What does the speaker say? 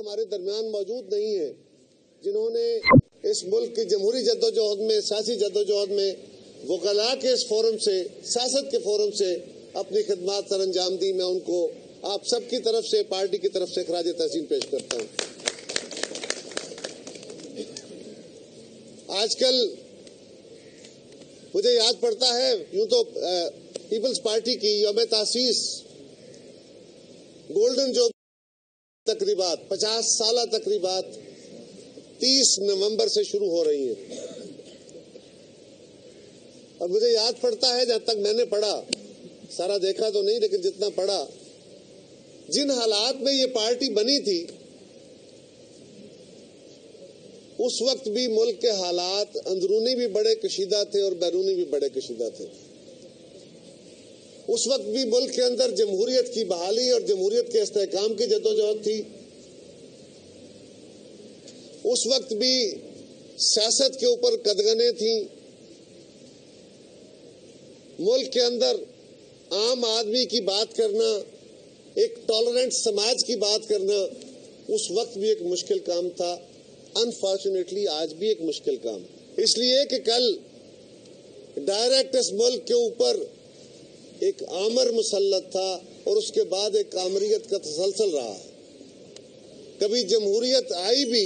हमारे दरमियान मौजूद नहीं है जिन्होंने इस मुल्क की जमहूरी जद्दोजहद में, सियासी जद्दोजहद में वकला के इस फोरम से, सियासत के फोरम से अपनी खिदमत सर अंजाम दी। मैं उनको आप सबकी तरफ से, पार्टी की तरफ से खराज तहसीन पेश करता हूँ। आजकल मुझे याद पड़ता है, यूं तो पीपल्स पार्टी की यौम तासीस गोल्डन जो तकरीबात 50 साल तकरीबात 30 नवंबर से शुरू हो रही हैं। और मुझे याद पड़ता है, जब तक मैंने पढ़ा, सारा देखा तो नहीं लेकिन जितना पढ़ा, जिन हालात में ये पार्टी बनी थी उस वक्त भी मुल्क के हालात अंदरूनी भी बड़े कशीदा थे और बैरूनी भी बड़े कशीदा थे। उस वक्त भी मुल्क के अंदर जमहूरियत की बहाली और जमहूरियत के इस्तेहकाम की जद्दोजहद थी। उस वक्त भी सियासत के ऊपर कदगने थी। मुल्क के अंदर आम आदमी की बात करना, एक टॉलरेंट समाज की बात करना उस वक्त भी एक मुश्किल काम था। अनफॉर्चुनेटली आज भी एक मुश्किल काम, इसलिए कि कल डायरेक्ट इस मुल्क के ऊपर एक आमर मुसल्लत था और उसके बाद एक आमरीत का तसलसल रहा है। कभी जमहूरियत आई भी